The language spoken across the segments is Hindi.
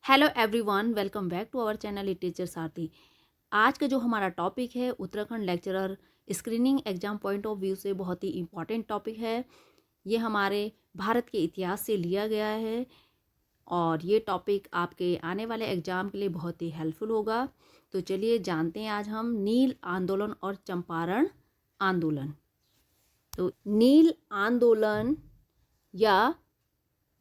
Hello everyone, welcome back to our channel teacher Sarathi. आज का जो हमारा टॉपिक है Uttarakhand lecturer screening exam point of view से बहुत ही इम्पॉर्टेंट टॉपिक है। ये हमारे भारत के इतिहास से लिया गया है और ये टॉपिक आपके आने वाले एग्जाम के लिए बहुत ही हेल्पफुल होगा। तो चलिए जानते हैं आज हम नील आंदोलन और चंपारण आंदोलन। तो नील आंदोलन या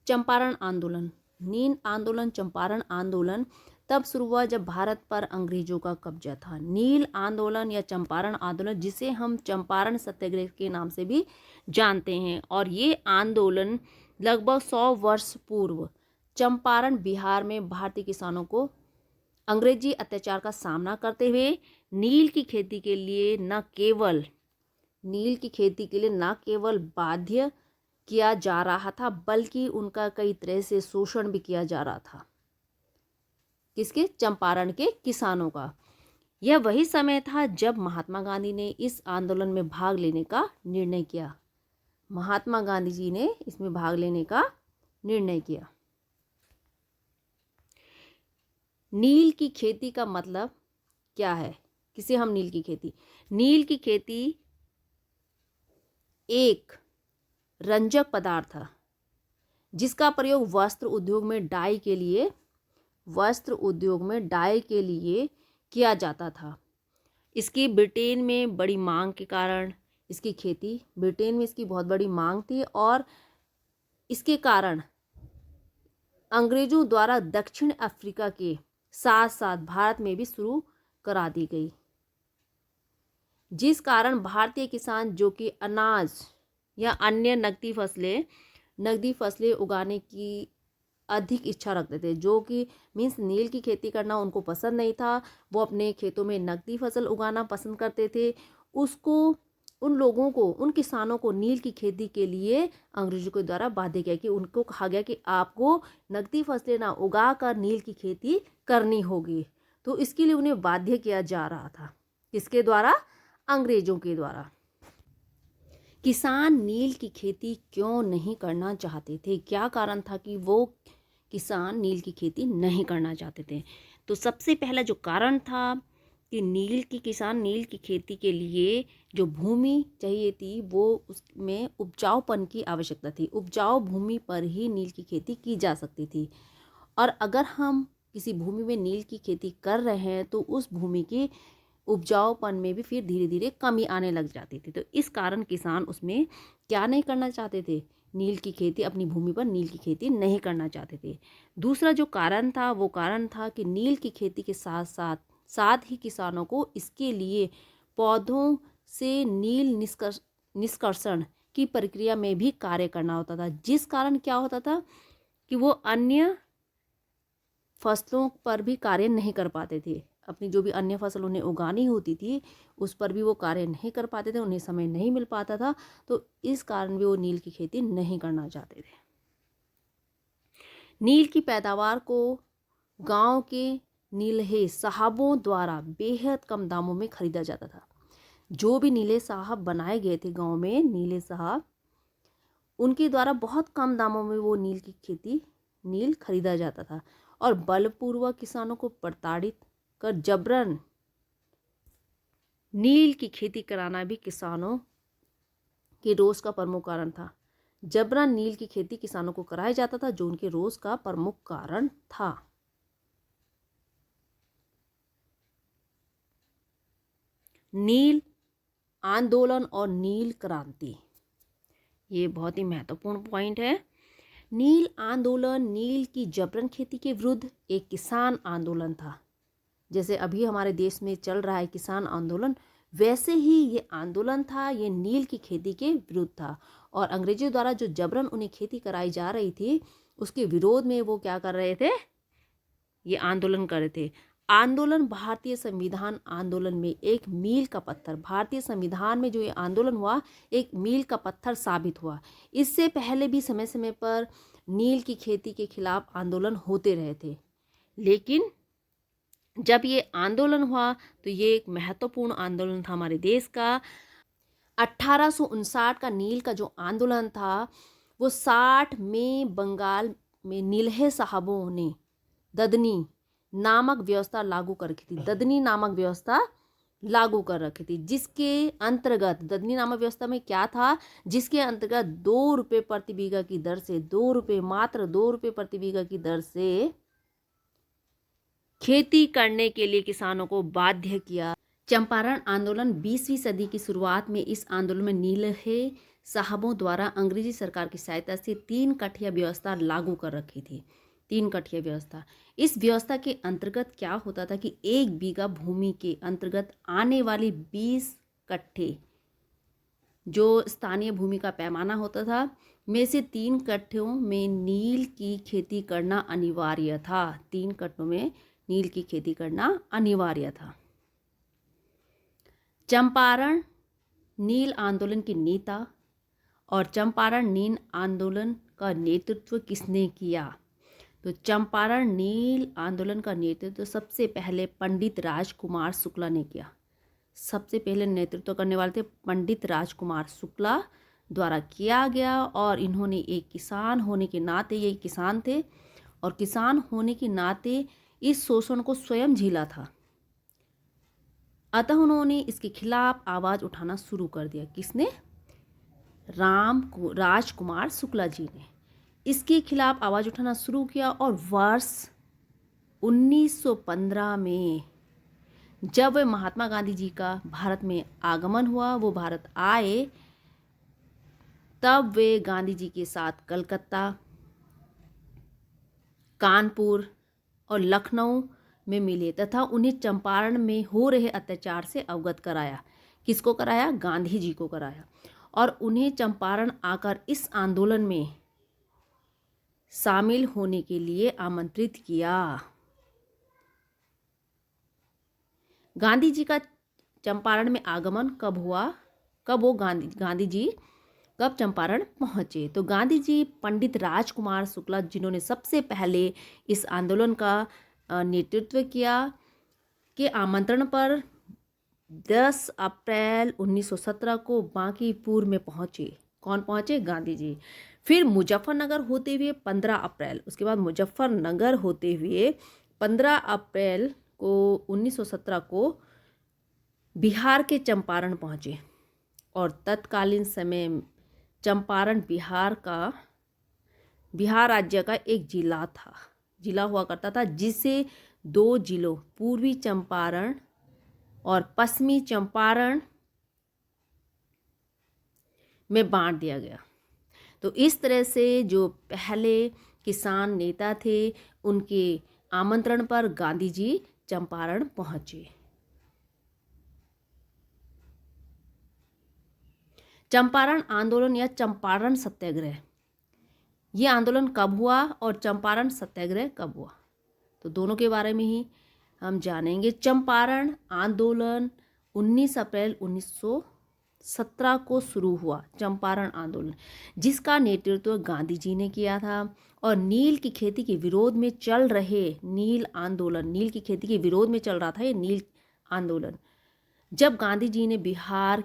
चंपारण आंदोलन, नील आंदोलन, चंपारण आंदोलन तब शुरू हुआ जब भारत पर अंग्रेजों का कब्जा था। नील आंदोलन या चंपारण आंदोलन, जिसे हम चंपारण सत्याग्रह के नाम से भी जानते हैं, और ये आंदोलन लगभग 100 वर्ष पूर्व चंपारण बिहार में भारतीय किसानों को अंग्रेजी अत्याचार का सामना करते हुए नील की खेती के लिए न केवल बाध्य किया जा रहा था, बल्कि उनका कई तरह से शोषण भी किया जा रहा था। किसके? चंपारण के किसानों का। यह वही समय था जब महात्मा गांधी ने इस आंदोलन में भाग लेने का निर्णय किया। महात्मा गांधी जी ने इसमें भाग लेने का निर्णय किया। नील की खेती का मतलब क्या है? किसे हम नील की खेती? नील की खेती एक रंजक पदार्थ था जिसका प्रयोग वस्त्र उद्योग में डाई के लिए किया जाता था। इसकी ब्रिटेन में बड़ी मांग के कारण ब्रिटेन में इसकी बहुत बड़ी मांग थी और इसके कारण अंग्रेजों द्वारा दक्षिण अफ्रीका के साथ साथ भारत में भी शुरू करा दी गई, जिस कारण भारतीय किसान जो कि अनाज या अन्य नकदी फसलें उगाने की अधिक इच्छा रखते थे, जो कि मीन्स नील की खेती करना उनको पसंद नहीं था। वो अपने खेतों में नकदी फसल उगाना पसंद करते थे। उन किसानों को नील की खेती के लिए अंग्रेजों के द्वारा बाध्य किया कि उनको कहा गया कि आपको नकदी फसलें ना उगा कर नील की खेती करनी होगी। तो इसके लिए उन्हें बाध्य किया जा रहा था। किसके द्वारा? अंग्रेजों के द्वारा। किसान नील की खेती क्यों नहीं करना चाहते थे? क्या कारण था कि वो किसान नील की खेती नहीं करना चाहते थे? तो सबसे पहला जो कारण था कि किसान नील की खेती के लिए जो भूमि चाहिए थी, वो उसमें उपजाऊपन की आवश्यकता थी। उपजाऊ भूमि पर ही नील की खेती की जा सकती थी, और अगर हम किसी भूमि में नील की खेती कर रहे हैं तो उस भूमि की उपजाऊपन में भी फिर धीरे धीरे कमी आने लग जाती थी। तो इस कारण किसान उसमें क्या नहीं करना चाहते थे? नील की खेती, अपनी भूमि पर नील की खेती नहीं करना चाहते थे। दूसरा जो कारण था वो कारण था कि नील की खेती के साथ ही किसानों को इसके लिए पौधों से नील निष्कर्षण की प्रक्रिया में भी कार्य करना होता था, जिस कारण क्या होता था कि वो अन्य फसलों पर भी कार्य नहीं कर पाते थे। अपनी जो भी अन्य फसल उन्हें उगानी होती थी उस पर भी वो कार्य नहीं कर पाते थे, उन्हें समय नहीं मिल पाता था। तो इस कारण भी वो नील की खेती नहीं करना चाहते थे। नील की पैदावार को गांव के नीलहे साहबों द्वारा बेहद कम दामों में खरीदा जाता था। जो भी नीले साहब बनाए गए थे गांव में, नीले साहब, उनके द्वारा बहुत कम दामों में वो नील खरीदा जाता था, और बलपूर्वक किसानों को प्रताड़ित कर जबरन नील की खेती कराना भी किसानों के रोष का प्रमुख कारण था। जबरन नील की खेती किसानों को कराया जाता था, जो उनके रोष का प्रमुख कारण था। नील आंदोलन और नील क्रांति, ये बहुत ही महत्वपूर्ण पॉइंट है। नील आंदोलन नील की जबरन खेती के विरुद्ध एक किसान आंदोलन था। जैसे अभी हमारे देश में चल रहा है किसान आंदोलन, वैसे ही ये आंदोलन था, ये नील की खेती के विरुद्ध था। और अंग्रेजों द्वारा जो जबरन उन्हें खेती कराई जा रही थी, उसके विरोध में वो क्या कर रहे थे? ये आंदोलन कर रहे थे। आंदोलन भारतीय संविधान आंदोलन में एक मील का पत्थर, भारतीय संविधान में जो ये आंदोलन हुआ, एक मील का पत्थर साबित हुआ। इससे पहले भी समय समय पर नील की खेती के खिलाफ आंदोलन होते रहे थे, लेकिन जब ये आंदोलन हुआ तो ये एक महत्वपूर्ण आंदोलन था हमारे देश का। 1859 का नील का जो आंदोलन था, वो 60 में बंगाल में नीलहे साहबों ने ददनी नामक व्यवस्था लागू कर रखी थी। ददनी नामक व्यवस्था लागू कर रखी थी, जिसके अंतर्गत, ददनी नामक व्यवस्था में क्या था, जिसके अंतर्गत 2 रुपये प्रति बीघा की दर से, 2 रुपये, मात्र 2 रुपये प्रति बीघा की दर से खेती करने के लिए किसानों को बाध्य किया। चंपारण आंदोलन 20वीं सदी की शुरुआत में, इस आंदोलन में नीलहे साहबों द्वारा अंग्रेजी सरकार की सहायता से 3 कठिया व्यवस्था लागू कर रखी थी। 3 कठिया व्यवस्था, इस व्यवस्था के अंतर्गत क्या होता था कि 1 बीघा भूमि के अंतर्गत आने वाली 20 कट्ठे, जो स्थानीय भूमि का पैमाना होता था, में से 3 कट्ठों में नील की खेती करना अनिवार्य था। 3 कट्ठों में नील की खेती करना अनिवार्य था। चंपारण नील आंदोलन के नेता और चंपारण नील आंदोलन का नेतृत्व किसने किया? तो चंपारण नील आंदोलन का नेतृत्व सबसे पहले पंडित राजकुमार शुक्ला ने किया। सबसे पहले नेतृत्व करने वाले थे पंडित राजकुमार शुक्ला द्वारा किया गया, और इन्होंने एक किसान होने के नाते, ये किसान थे और किसान होने के नाते इस शोषण को स्वयं झेला था, अतः उन्होंने इसके खिलाफ आवाज उठाना शुरू कर दिया। किसने? राजकुमार शुक्ला जी ने इसके खिलाफ आवाज उठाना शुरू किया, और वर्ष 1915 में जब महात्मा गांधी जी का भारत में आगमन हुआ, वो भारत आए, तब वे गांधी जी के साथ कलकत्ता, कानपुर और लखनऊ में मिले तथा उन्हें चंपारण में हो रहे अत्याचार से अवगत कराया। किसको कराया? गांधी जी को कराया, और उन्हें चंपारण आकर इस आंदोलन में शामिल होने के लिए आमंत्रित किया। गांधी जी का चंपारण में आगमन कब हुआ? गांधी जी कब चंपारण पहुंचे? तो गांधी जी पंडित राजकुमार शुक्ला, जिन्होंने सबसे पहले इस आंदोलन का नेतृत्व किया, के आमंत्रण पर 10 अप्रैल 1917 को बांकीपुर में पहुंचे। कौन पहुंचे? गांधी जी। फिर मुजफ्फरनगर होते हुए 15 अप्रैल, उसके बाद मुजफ्फरनगर होते हुए 15 अप्रैल को 1917 को बिहार के चंपारण पहुंचे, और तत्कालीन समय चंपारण बिहार राज्य का एक जिला हुआ करता था, जिसे 2 जिलों पूर्वी चंपारण और पश्चिमी चंपारण में बांट दिया गया। तो इस तरह से जो पहले किसान नेता थे, उनके आमंत्रण पर गांधी जी चंपारण पहुंचे। चंपारण आंदोलन या चंपारण सत्याग्रह, ये आंदोलन कब हुआ और चंपारण सत्याग्रह कब हुआ? तो दोनों के बारे में ही हम जानेंगे। चंपारण आंदोलन 19 अप्रैल 1917 को शुरू हुआ। चंपारण आंदोलन, जिसका नेतृत्व गांधी जी ने किया था, और नील की खेती के विरोध में चल रहे नील आंदोलन, नील की खेती के विरोध में चल रहा था ये नील आंदोलन। जब गांधी जी ने बिहार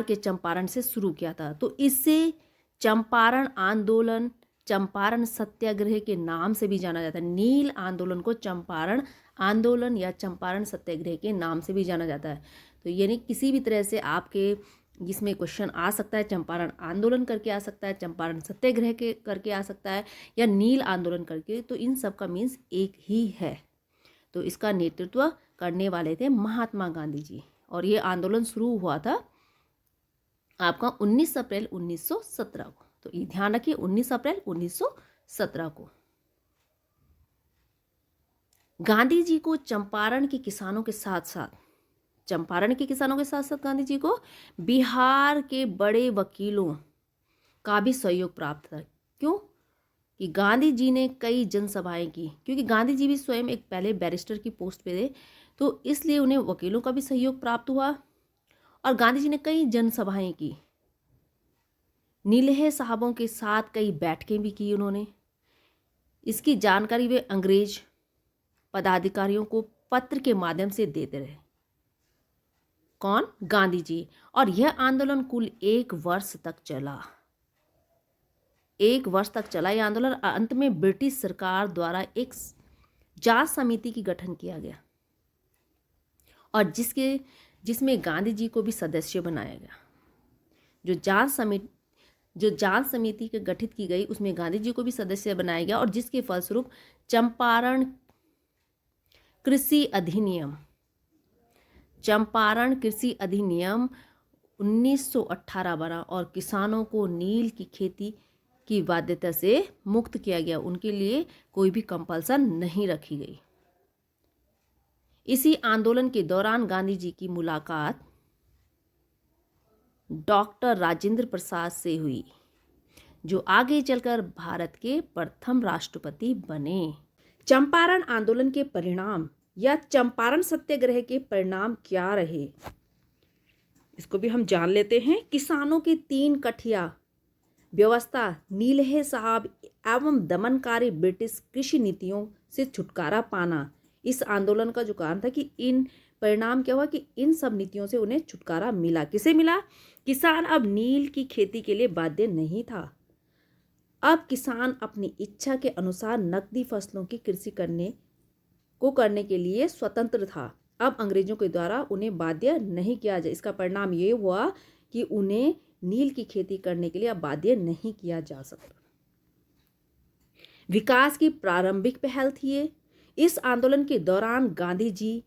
के चंपारण से शुरू किया था, तो इससे चंपारण आंदोलन चंपारण सत्याग्रह के नाम से भी जाना जाता है। नील आंदोलन को चंपारण आंदोलन या चंपारण सत्याग्रह के नाम से भी जाना जाता है। तो यानी किसी भी तरह से आपके इसमें क्वेश्चन आ सकता है, चंपारण आंदोलन करके आ सकता है, चंपारण सत्याग्रह के करके आ सकता है, या नील आंदोलन करके, तो इन सब का मीन्स एक ही है। तो इसका नेतृत्व करने वाले थे महात्मा गांधी जी, और ये आंदोलन शुरू हुआ था आपका 19 अप्रैल 1917 को। तो ये ध्यान रखिए, 19 अप्रैल 1917 को। गांधी जी को चंपारण के किसानों के साथ साथ गांधी जी को बिहार के बड़े वकीलों का भी सहयोग प्राप्त था। क्यों? कि गांधी जी ने कई जनसभाएं की, क्योंकि गांधी जी भी स्वयं एक पहले बैरिस्टर की पोस्ट पे थे, तो इसलिए उन्हें वकीलों का भी सहयोग प्राप्त हुआ, और गांधी जी ने कई जनसभाएं की। नीलहे साहबों के साथ कई बैठकें भी की उन्होंने। इसकी जानकारी वे अंग्रेज पदाधिकारियों को पत्र के माध्यम से देते रहे। कौन? गांधी जी। और यह आंदोलन कुल 1 वर्ष तक चला। 1 वर्ष तक चला ये आंदोलन। अंत में ब्रिटिश सरकार द्वारा एक जांच समिति की गठन किया गया और जिसमें गांधी जी को भी सदस्य बनाया गया। जो जांच समिति के गठित की गई उसमें गांधी जी को भी सदस्य बनाया गया और जिसके फलस्वरूप चंपारण कृषि अधिनियम 1918 बना और किसानों को नील की खेती की बाध्यता से मुक्त किया गया। उनके लिए कोई भी कंपल्सन नहीं रखी गई। इसी आंदोलन के दौरान गांधी जी की मुलाकात डॉक्टर राजेंद्र प्रसाद से हुई, जो आगे चलकर भारत के प्रथम राष्ट्रपति बने। चंपारण आंदोलन के परिणाम या चंपारण सत्याग्रह के परिणाम क्या रहे, इसको भी हम जान लेते हैं। किसानों की 3 कठिया व्यवस्था, नीलहे साहब एवं दमनकारी ब्रिटिश कृषि नीतियों से छुटकारा पाना, इस आंदोलन का जो कारण था कि इन परिणाम क्या हुआ कि इन सब नीतियों से उन्हें छुटकारा मिला। किसे मिला? किसान अब नील की खेती के लिए बाध्य नहीं था। अब किसान अपनी इच्छा के अनुसार नकदी फसलों की कृषि करने के लिए स्वतंत्र था। अब अंग्रेजों के द्वारा उन्हें बाध्य नहीं किया जाए। इसका परिणाम ये हुआ कि उन्हें नील की खेती करने के लिए अब बाध्य नहीं किया जा सकता। विकास की प्रारंभिक पहल थी ये। इस आंदोलन के दौरान गांधी जी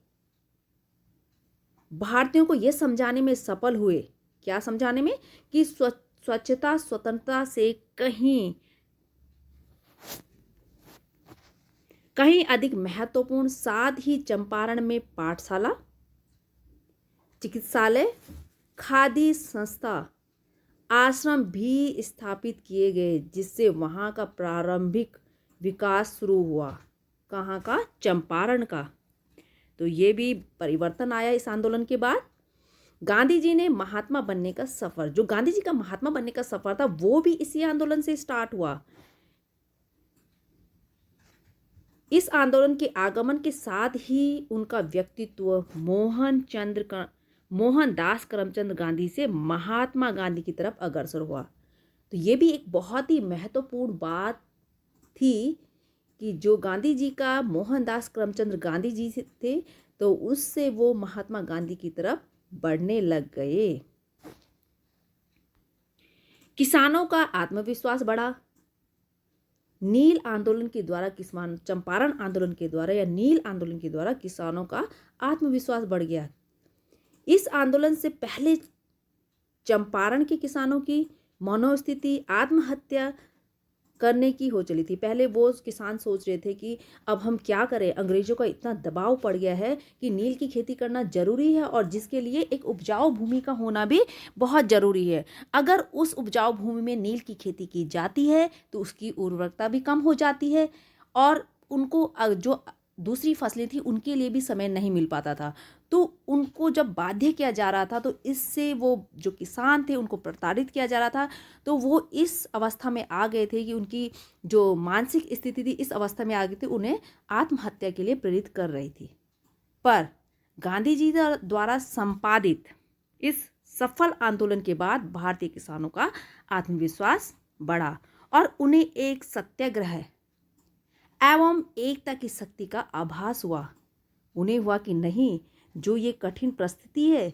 भारतीयों को यह समझाने में सफल हुए, क्या समझाने में, कि स्वच्छता स्वतंत्रता से कहीं अधिक महत्वपूर्ण, साथ ही चंपारण में पाठशाला, चिकित्सालय, खादी संस्था, आश्रम भी स्थापित किए गए, जिससे वहां का प्रारंभिक विकास शुरू हुआ। कहाँ का? चंपारण का। तो ये भी परिवर्तन आया इस आंदोलन के बाद। गांधी जी ने महात्मा बनने का सफर, जो गांधी जी का महात्मा बनने का सफर था वो भी इसी आंदोलन से स्टार्ट हुआ। इस आंदोलन के आगमन के साथ ही उनका व्यक्तित्व मोहनदास करमचंद गांधी से महात्मा गांधी की तरफ अग्रसर हुआ। तो ये भी एक बहुत ही महत्वपूर्ण बात थी कि जो गांधी जी का मोहनदास करमचंद गांधी जी थे तो उससे वो महात्मा गांधी की तरफ बढ़ने लग गए। किसानों का आत्मविश्वास बढ़ा। नील आंदोलन के द्वारा चंपारण आंदोलन के द्वारा या नील आंदोलन के द्वारा किसानों का आत्मविश्वास बढ़ गया। इस आंदोलन से पहले चंपारण के किसानों की मनोस्थिति आत्महत्या करने की हो चली थी। पहले वो किसान सोच रहे थे कि अब हम क्या करें, अंग्रेजों का इतना दबाव पड़ गया है कि नील की खेती करना जरूरी है और जिसके लिए एक उपजाऊ भूमि का होना भी बहुत जरूरी है। अगर उस उपजाऊ भूमि में नील की खेती की जाती है तो उसकी उर्वरकता भी कम हो जाती है और उनको जो दूसरी फसलें थी उनके लिए भी समय नहीं मिल पाता था। तो उनको जब बाध्य किया जा रहा था तो इससे वो जो किसान थे उनको प्रताड़ित किया जा रहा था। तो वो इस अवस्था में आ गए थे कि उनकी जो मानसिक स्थिति थी इस अवस्था में आ गई थी, उन्हें आत्महत्या के लिए प्रेरित कर रही थी। पर गांधी जी द्वारा संपादित इस सफल आंदोलन के बाद भारतीय किसानों का आत्मविश्वास बढ़ा और उन्हें एक सत्याग्रह एवं एकता की शक्ति का आभास हुआ। उन्हें हुआ कि नहीं, जो ये कठिन परिस्थिति है,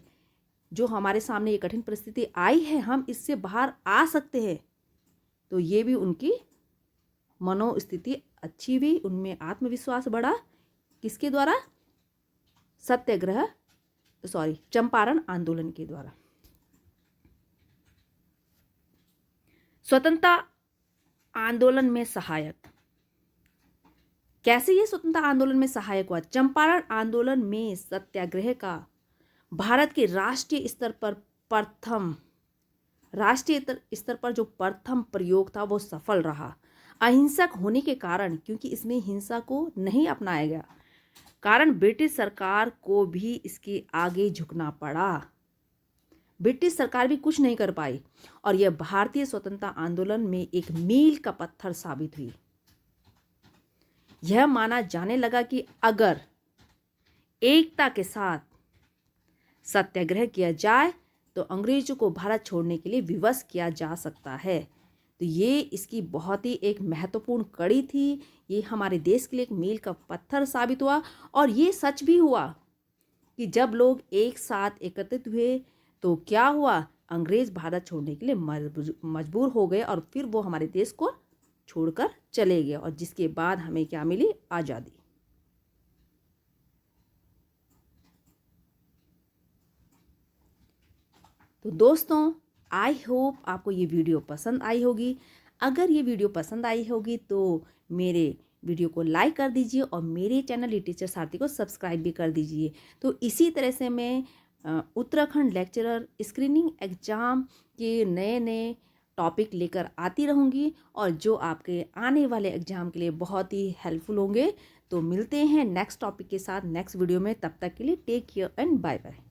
जो हमारे सामने ये कठिन परिस्थिति आई है, हम इससे बाहर आ सकते हैं। तो ये भी उनकी मनोस्थिति अच्छी हुई, उनमें आत्मविश्वास बढ़ा। किसके द्वारा? चंपारण आंदोलन के द्वारा। स्वतंत्रता आंदोलन में सहायक। कैसे ये स्वतंत्रता आंदोलन में सहायक हुआ? चंपारण आंदोलन में सत्याग्रह का भारत के राष्ट्रीय स्तर पर जो प्रथम प्रयोग था वो सफल रहा। अहिंसक होने के कारण, क्योंकि इसमें हिंसा को नहीं अपनाया गया, कारण ब्रिटिश सरकार को भी इसके आगे झुकना पड़ा। ब्रिटिश सरकार भी कुछ नहीं कर पाई और यह भारतीय स्वतंत्रता आंदोलन में एक मील का पत्थर साबित हुई। यह माना जाने लगा कि अगर एकता के साथ सत्याग्रह किया जाए तो अंग्रेजों को भारत छोड़ने के लिए विवश किया जा सकता है। तो ये इसकी बहुत ही एक महत्वपूर्ण कड़ी थी। ये हमारे देश के लिए एक मील का पत्थर साबित हुआ और ये सच भी हुआ कि जब लोग एक साथ एकत्रित हुए तो क्या हुआ, अंग्रेज भारत छोड़ने के लिए मजबूर हो गए और फिर वो हमारे देश को छोड़कर चले गए और जिसके बाद हमें क्या मिली, आज़ादी। तो दोस्तों, आई होप आपको ये वीडियो पसंद आई होगी। अगर ये वीडियो पसंद आई होगी तो मेरे वीडियो को लाइक कर दीजिए और मेरे चैनल लिटरेचर सारथी को सब्सक्राइब भी कर दीजिए। तो इसी तरह से मैं उत्तराखंड लेक्चरर स्क्रीनिंग एग्ज़ाम के नए नए टॉपिक लेकर आती रहूँगी और जो आपके आने वाले एग्ज़ाम के लिए बहुत ही हेल्पफुल होंगे। तो मिलते हैं नेक्स्ट टॉपिक के साथ नेक्स्ट वीडियो में। तब तक के लिए take care and bye bye.